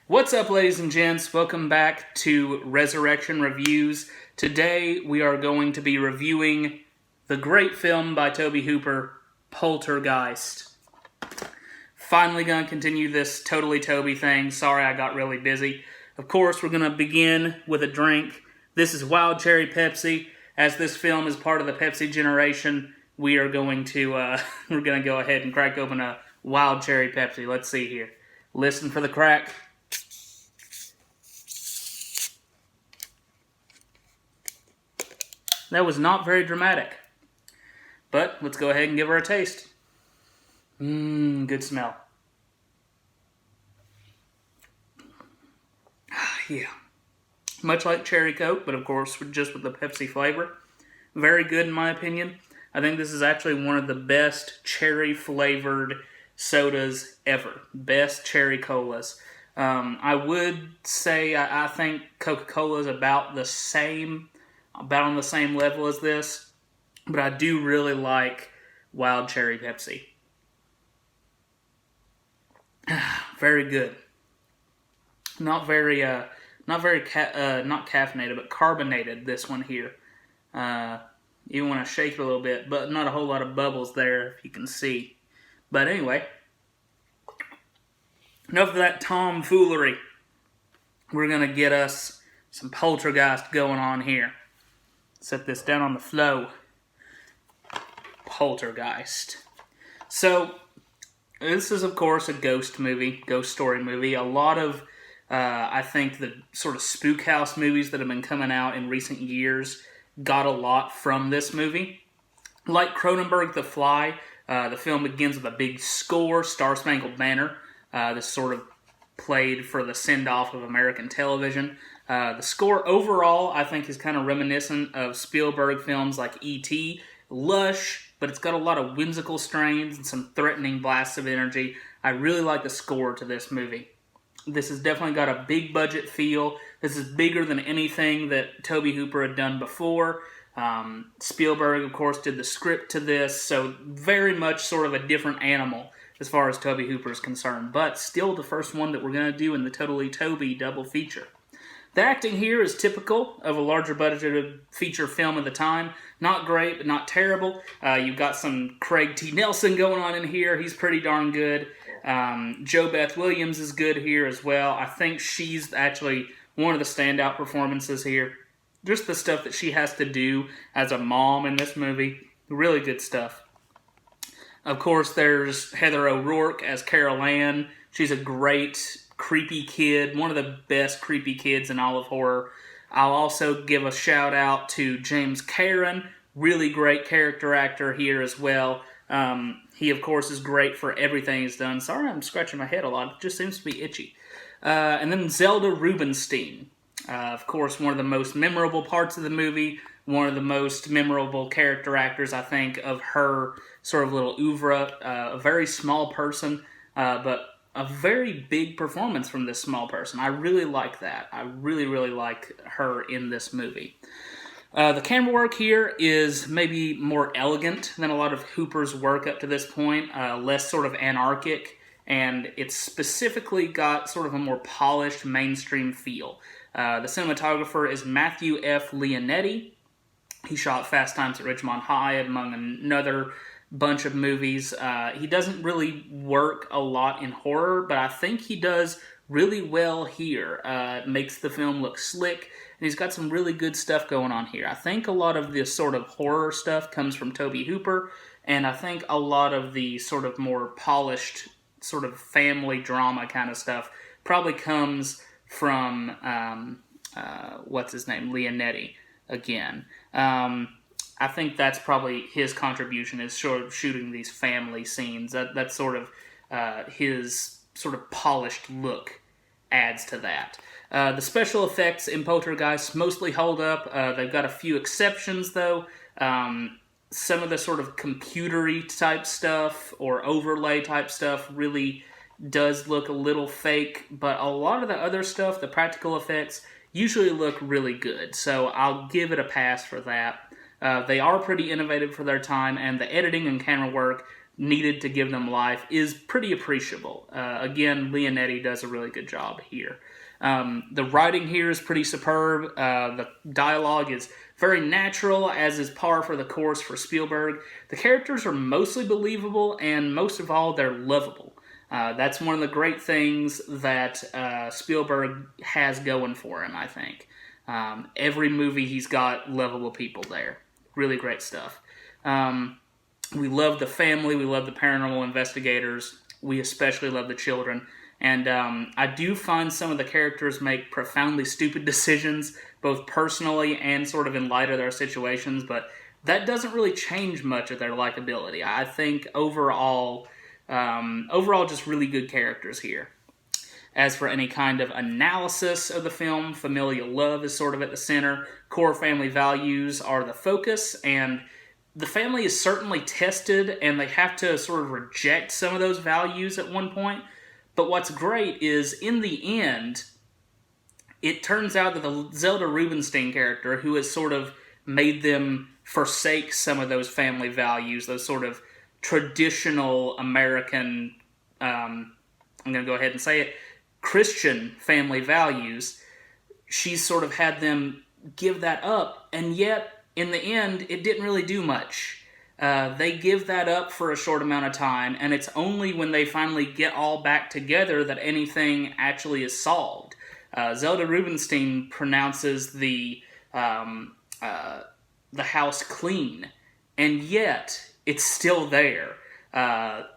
What's up, ladies and gents? Welcome back to Resurrection Reviews. Today we are going to be reviewing the great film by Tobe Hooper, Poltergeist. Finally going to continue this totally Tobe thing. Sorry I got really busy. Of course, we're going to begin with a drink. This is Wild Cherry Pepsi. As this film is part of the Pepsi generation, we are going to we're going to go ahead and crack open a Wild Cherry Pepsi. Let's see here. Listen for the crack. That was not very dramatic. But let's go ahead and give her a taste. Good smell. Yeah. Much like Cherry Coke, but of course just with the Pepsi flavor. Very good in my opinion. I think this is actually one of the best cherry-flavored sodas ever. Best cherry colas. I would say I think Coca-Cola is about on the same level as this, but I do really like Wild Cherry Pepsi. Very good. Not caffeinated, but carbonated. This one here. You want to shake it a little bit, but not a whole lot of bubbles there, if you can see. But anyway, enough of that tomfoolery. We're gonna get us some Poltergeist going on here. Set this down on the flow. Poltergeist. So, this is, of course, a ghost story movie. A lot of, I think, the sort of spook house movies that have been coming out in recent years got a lot from this movie. Like Cronenberg, The Fly, the film begins with a big score, Star Spangled Banner. This sort of played for the send-off of American television. The score overall, I think, is kind of reminiscent of Spielberg films like E.T., lush, but it's got a lot of whimsical strains and some threatening blasts of energy. I really like the score to this movie. This has definitely got a big budget feel. This is bigger than anything that Tobe Hooper had done before. Spielberg, of course, did the script to this, so very much sort of a different animal as far as Tobe Hooper is concerned, but still the first one that we're going to do in the Totally Tobe double feature. The acting here is typical of a larger budgeted feature film of the time. Not great, but not terrible. You've got some Craig T. Nelson going on in here. He's pretty darn good. Jo Beth Williams is good here as well. I think she's actually one of the standout performances here. Just the stuff that she has to do as a mom in this movie. Really good stuff. Of course, there's Heather O'Rourke as Carol Ann. She's a great creepy kid, one of the best creepy kids in all of horror. I'll also give a shout out to James Karen, really great character actor here as well. He, of course, is great for everything he's done. Sorry, I'm scratching my head a lot. It just seems to be itchy. And then Zelda Rubinstein. Of course, one of the most memorable parts of the movie, one of the most memorable character actors, I think, of her sort of little oeuvre. A very small person, but a very big performance from this small person. I really like that. I really, really like her in this movie. The camera work here is maybe more elegant than a lot of Hooper's work up to this point, less sort of anarchic, and it's specifically got sort of a more polished mainstream feel. The cinematographer is Matthew F. Leonetti. He shot Fast Times at Ridgemont High, among another bunch of movies. He doesn't really work a lot in horror, but I think he does really well here. Makes the film look slick, and he's got some really good stuff going on here. I think a lot of this sort of horror stuff comes from Tobe Hooper, and I think a lot of the sort of more polished sort of family drama kind of stuff probably comes from what's his name, Leonetti again. I think that's probably his contribution, is sort of shooting these family scenes. That's sort of his sort of polished look adds to that. The special effects in Poltergeist mostly hold up. They've got a few exceptions, though. Some of the sort of computery type stuff or overlay type stuff really does look a little fake, but a lot of the other stuff, the practical effects, usually look really good. So I'll give it a pass for that. They are pretty innovative for their time, and the editing and camera work needed to give them life is pretty appreciable. Again, Leonetti does a really good job here. The writing here is pretty superb. The dialogue is very natural, as is par for the course for Spielberg. The characters are mostly believable, and most of all, they're lovable. That's one of the great things that Spielberg has going for him, I think. Every movie he's got lovable people there. Really great stuff. We love the family. We love the paranormal investigators. We especially love the children. And I do find some of the characters make profoundly stupid decisions, both personally and sort of in light of their situations, but that doesn't really change much of their likability. I think overall just really good characters here. As for any kind of analysis of the film, familial love is sort of at the center. Core family values are the focus, and the family is certainly tested, and they have to sort of reject some of those values at one point. But what's great is, in the end, it turns out that the Zelda Rubinstein character, who has sort of made them forsake some of those family values, those sort of traditional American, I'm going to go ahead and say it, Christian family values, she's sort of had them give that up, and yet, in the end, it didn't really do much. They give that up for a short amount of time, and it's only when they finally get all back together that anything actually is solved. Zelda Rubinstein pronounces the house clean, and yet it's still there,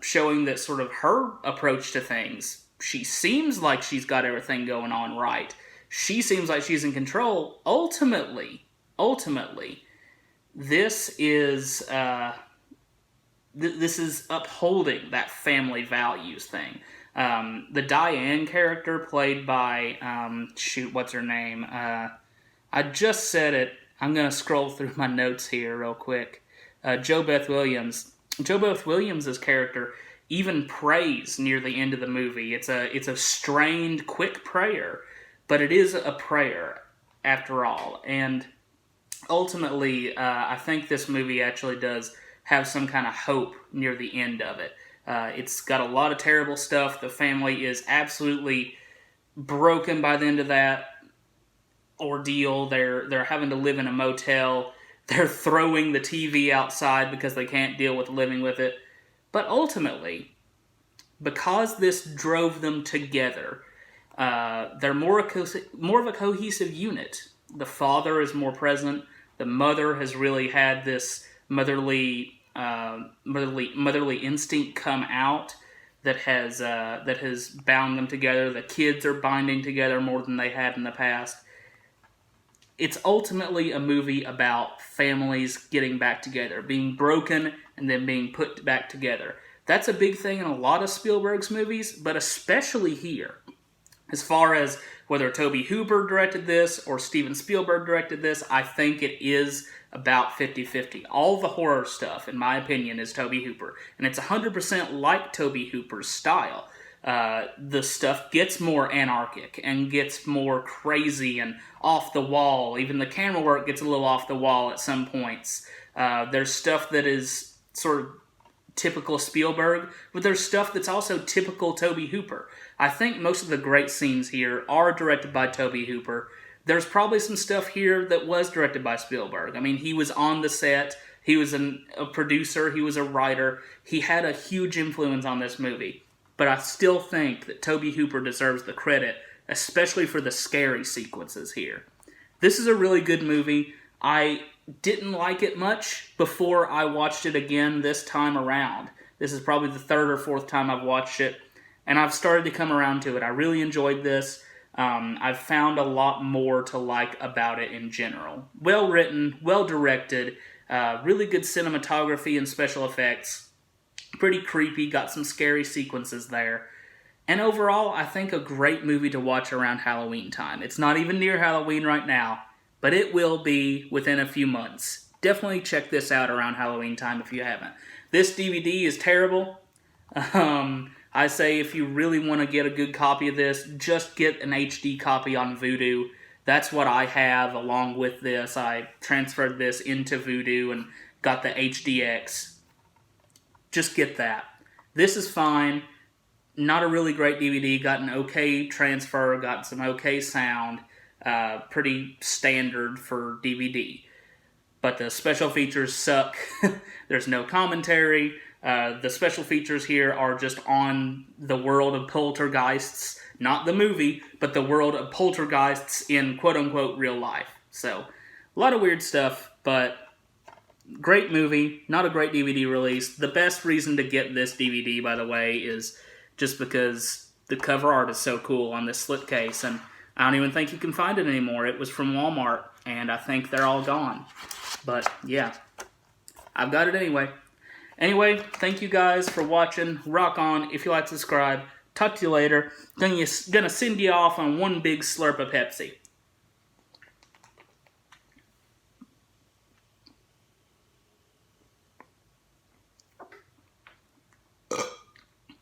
showing that sort of her approach to things. She seems like she's got everything going on right. She seems like she's in control. Ultimately, this is upholding that family values thing. The Diane character, played by what's her name? I just said it. I'm gonna scroll through my notes here real quick. Jo Beth Williams. Jo Beth Williams' character even prays near the end of the movie. It's a strained, quick prayer, but it is a prayer after all. And ultimately, I think this movie actually does have some kind of hope near the end of it. It's got a lot of terrible stuff. The family is absolutely broken by the end of that ordeal. They're having to live in a motel. They're throwing the TV outside because they can't deal with living with it. But ultimately, because this drove them together, they're more of a cohesive unit. The father is more present. The mother has really had this motherly instinct come out that has bound them together. The kids are binding together more than they had in the past. It's ultimately a movie about families getting back together, being broken and then being put back together. That's a big thing in a lot of Spielberg's movies, but especially here. As far as whether Tobe Hooper directed this or Steven Spielberg directed this, I think it is about 50-50. All the horror stuff, in my opinion, is Tobe Hooper. And it's 100% like Tobe Hooper's style. The stuff gets more anarchic and gets more crazy and off the wall. Even the camera work gets a little off the wall at some points. There's stuff that is sort of typical Spielberg, but there's stuff that's also typical Tobe Hooper. I think most of the great scenes here are directed by Tobe Hooper. There's probably some stuff here that was directed by Spielberg. I mean, he was on the set, he was a producer, he was a writer. He had a huge influence on this movie. But I still think that Tobe Hooper deserves the credit, especially for the scary sequences here. This is a really good movie. I didn't like it much before I watched it again this time around. This is probably the third or fourth time I've watched it, and I've started to come around to it. I really enjoyed this. I've found a lot more to like about it in general. Well written, well directed, really good cinematography and special effects. Pretty creepy, got some scary sequences there. And overall, I think a great movie to watch around Halloween time. It's not even near Halloween right now, but it will be within a few months. Definitely check this out around Halloween time if you haven't. This DVD is terrible. I say if you really want to get a good copy of this, just get an HD copy on Vudu. That's what I have along with this. I transferred this into Vudu and got the HDX. just get that. This is fine. Not a really great DVD. Got an okay transfer. Got some okay sound. Pretty standard for DVD. But the special features suck. There's no commentary. The special features here are just on the world of poltergeists. Not the movie, but the world of poltergeists in quote-unquote real life. So, a lot of weird stuff, but great movie. Not a great DVD release. The best reason to get this DVD, by the way, is just because the cover art is so cool on this slipcase, and I don't even think you can find it anymore. It was from Walmart, and I think they're all gone. But, yeah. I've got it anyway. Anyway, thank you guys for watching. Rock on. If you like, subscribe. Talk to you later. Gonna send you off on one big slurp of Pepsi.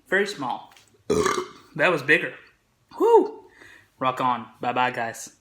Very small. That was bigger. Woo! Rock on. Bye-bye, guys.